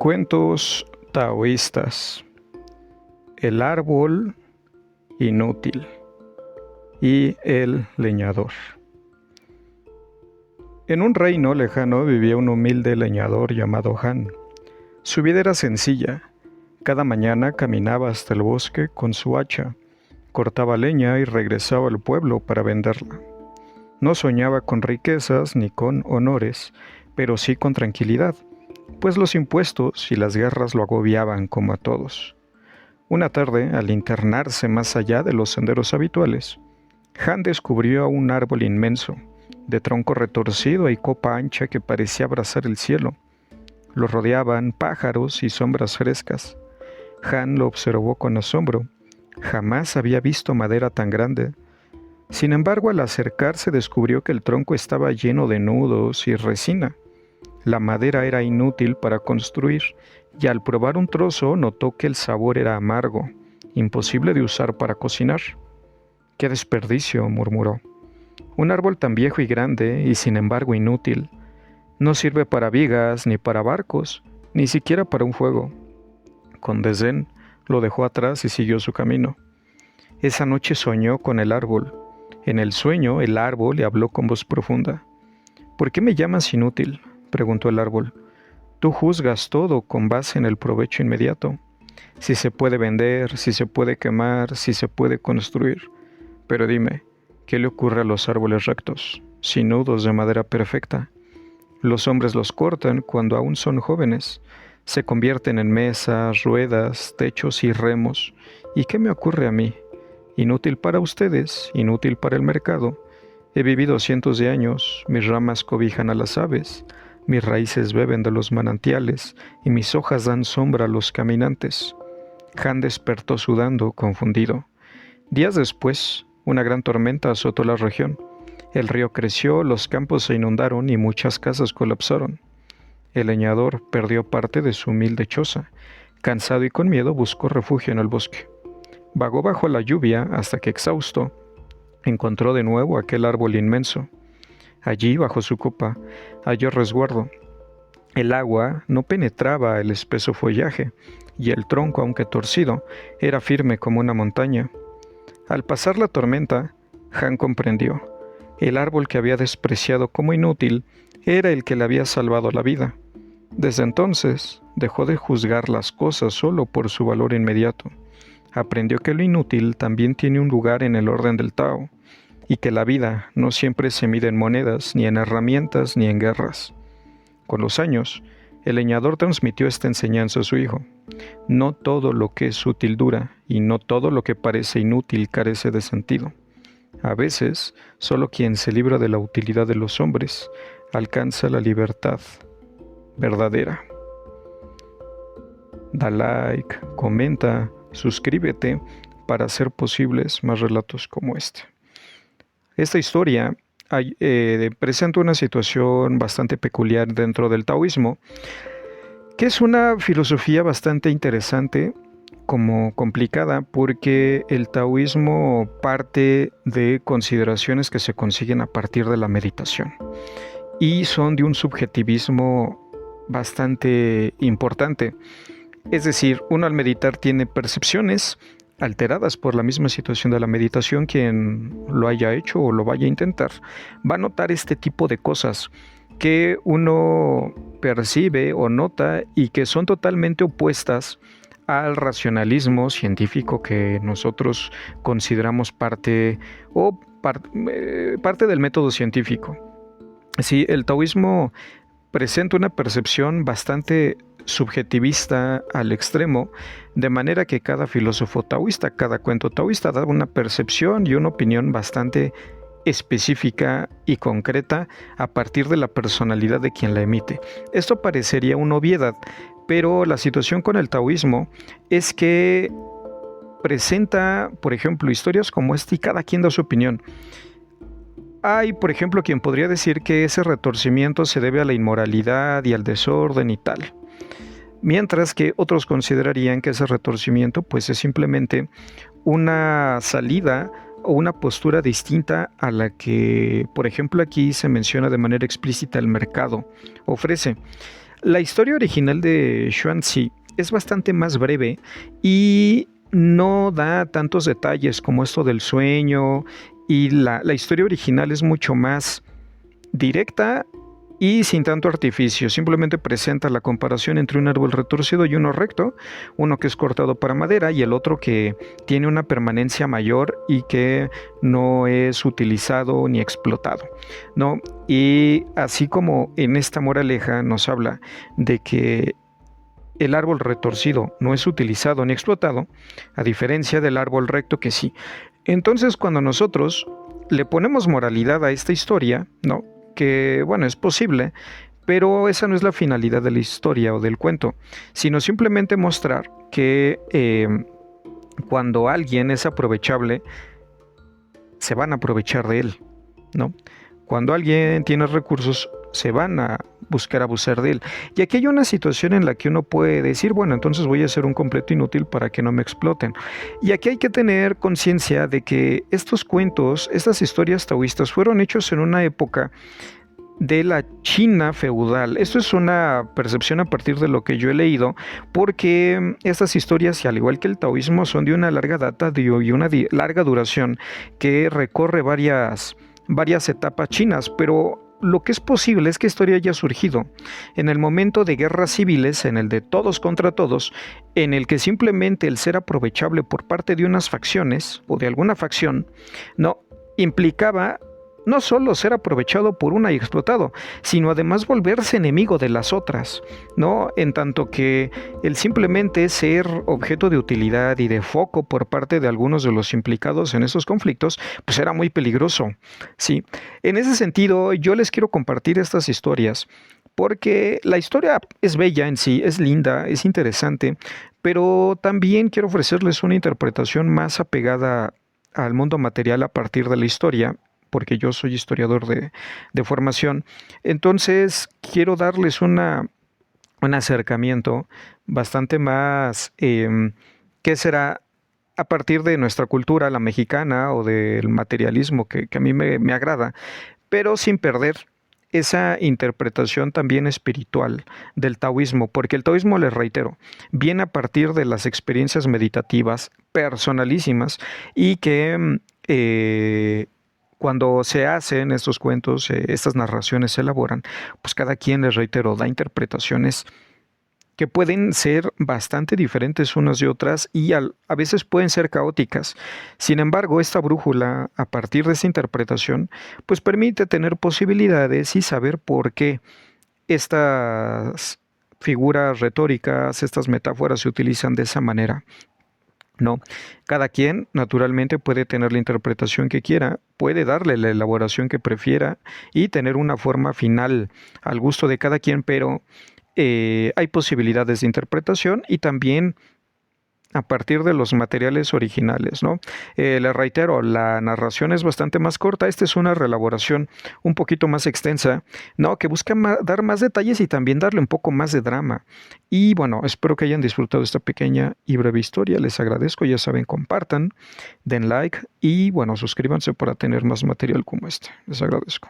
Cuentos taoístas. El árbol inútil y el leñador. En un reino lejano vivía un humilde leñador llamado Han. Su vida era sencilla. Cada mañana caminaba hasta el bosque con su hacha, cortaba leña y regresaba al pueblo para venderla. No soñaba con riquezas ni con honores, pero sí con tranquilidad, pues los impuestos y las guerras lo agobiaban como a todos. Una tarde, al internarse más allá de los senderos habituales, Han descubrió un árbol inmenso, de tronco retorcido y copa ancha que parecía abrazar el cielo. Lo rodeaban pájaros y sombras frescas. Han lo observó con asombro. Jamás había visto madera tan grande. Sin embargo, al acercarse descubrió que el tronco estaba lleno de nudos y resina. La madera era inútil para construir, y al probar un trozo notó que el sabor era amargo, imposible de usar para cocinar. ¡Qué desperdicio!, murmuró. Un árbol tan viejo y grande, y sin embargo inútil. No sirve para vigas, ni para barcos, ni siquiera para un fuego. Con desdén, lo dejó atrás y siguió su camino. Esa noche soñó con el árbol. En el sueño, el árbol le habló con voz profunda. ¿Por qué me llamas inútil?, preguntó el árbol. Tú juzgas todo con base en el provecho inmediato. Si se puede vender, si se puede quemar, si se puede construir. Pero dime, ¿qué le ocurre a los árboles rectos, sin nudos de madera perfecta? Los hombres los cortan cuando aún son jóvenes. Se convierten en mesas, ruedas, techos y remos. ¿Y qué me ocurre a mí? Inútil para ustedes, inútil para el mercado. He vivido cientos de años, mis ramas cobijan a las aves, mis raíces beben de los manantiales y mis hojas dan sombra a los caminantes. Han despertó sudando, confundido. Días después, una gran tormenta azotó la región. El río creció, los campos se inundaron y muchas casas colapsaron. El leñador perdió parte de su humilde choza. Cansado y con miedo buscó refugio en el bosque. Vagó bajo la lluvia hasta que, exhausto, encontró de nuevo aquel árbol inmenso. Allí, bajo su copa, halló resguardo. El agua no penetraba el espeso follaje, y el tronco, aunque torcido, era firme como una montaña. Al pasar la tormenta, Han comprendió. El árbol que había despreciado como inútil era el que le había salvado la vida. Desde entonces, dejó de juzgar las cosas solo por su valor inmediato. Aprendió que lo inútil también tiene un lugar en el orden del Tao, y que la vida no siempre se mide en monedas, ni en herramientas, ni en guerras. Con los años, el leñador transmitió esta enseñanza a su hijo. No todo lo que es útil dura, y no todo lo que parece inútil carece de sentido. A veces, solo quien se libra de la utilidad de los hombres alcanza la libertad verdadera. Da like, comenta, suscríbete para hacer posibles más relatos como este. Esta historia presenta una situación bastante peculiar dentro del taoísmo, que es una filosofía bastante interesante, como complicada, porque el taoísmo parte de consideraciones que se consiguen a partir de la meditación y son de un subjetivismo bastante importante. Es decir, uno al meditar tiene percepciones alteradas por la misma situación de la meditación. Quien lo haya hecho o lo vaya a intentar va a notar este tipo de cosas que uno percibe o nota y que son totalmente opuestas al racionalismo científico que nosotros consideramos parte del método científico. Sí, el taoísmo presenta una percepción bastante subjetivista al extremo, de manera que cada filósofo taoísta, cada cuento taoísta da una percepción y una opinión bastante específica y concreta a partir de la personalidad de quien la emite. Esto parecería una obviedad, pero la situación con el taoísmo es que presenta, por ejemplo, historias como esta y cada quien da su opinión. Hay, por ejemplo, quien podría decir que ese retorcimiento se debe a la inmoralidad y al desorden y tal. Mientras que otros considerarían que ese retorcimiento pues es simplemente una salida o una postura distinta a la que, por ejemplo, aquí se menciona de manera explícita el mercado ofrece. La historia original de Xuanzi es bastante más breve y no da tantos detalles como esto del sueño, y la historia original es mucho más directa y sin tanto artificio. Simplemente presenta la comparación entre un árbol retorcido y uno recto, uno que es cortado para madera y el otro que tiene una permanencia mayor y que no es utilizado ni explotado, ¿no? Y así como en esta moraleja nos habla de que el árbol retorcido no es utilizado ni explotado, a diferencia del árbol recto que sí. Entonces, cuando nosotros le ponemos moralidad a esta historia, ¿no? Que, bueno, es posible, pero esa no es la finalidad de la historia o del cuento, sino simplemente mostrar que cuando alguien es aprovechable, se van a aprovechar de él, ¿no? Cuando alguien tiene recursos, se van a buscar abusar de él. Y aquí hay una situación en la que uno puede decir, bueno, entonces voy a ser un completo inútil para que no me exploten. Y aquí hay que tener conciencia de que estos cuentos, estas historias taoístas fueron hechos en una época de la China feudal. Esto es una percepción a partir de lo que yo he leído, porque estas historias, y al igual que el taoísmo, son de una larga data y una larga duración que recorre varias etapas chinas, pero lo que es posible es que historia haya surgido en el momento de guerras civiles, en el de todos contra todos, en el que simplemente el ser aprovechable por parte de unas facciones o de alguna facción no implicaba no solo ser aprovechado por una y explotado, sino además volverse enemigo de las otras, ¿no? En tanto que el simplemente ser objeto de utilidad y de foco por parte de algunos de los implicados en esos conflictos, pues era muy peligroso, ¿sí? En ese sentido, yo les quiero compartir estas historias, porque la historia es bella en sí, es linda, es interesante, pero también quiero ofrecerles una interpretación más apegada al mundo material a partir de la historia, porque yo soy historiador de formación. Entonces, quiero darles un acercamiento bastante más, ¿qué será? A partir de nuestra cultura, la mexicana, o del materialismo que a mí me agrada, pero sin perder esa interpretación también espiritual del taoísmo, porque el taoísmo, les reitero, viene a partir de las experiencias meditativas personalísimas y que cuando se hacen estos cuentos, estas narraciones se elaboran, pues cada quien, les reitero, da interpretaciones que pueden ser bastante diferentes unas de otras y a veces pueden ser caóticas. Sin embargo, esta brújula, a partir de esta interpretación, pues permite tener posibilidades y saber por qué estas figuras retóricas, estas metáforas se utilizan de esa manera. No, cada quien naturalmente puede tener la interpretación que quiera, puede darle la elaboración que prefiera y tener una forma final al gusto de cada quien, pero hay posibilidades de interpretación y también a partir de los materiales originales, ¿no? Les reitero, la narración es bastante más corta. Esta es una reelaboración un poquito más extensa, ¿no? Que busca dar más detalles y también darle un poco más de drama. Y bueno, espero que hayan disfrutado esta pequeña y breve historia. Les agradezco, ya saben, compartan, den like y bueno, suscríbanse para tener más material como este. Les agradezco.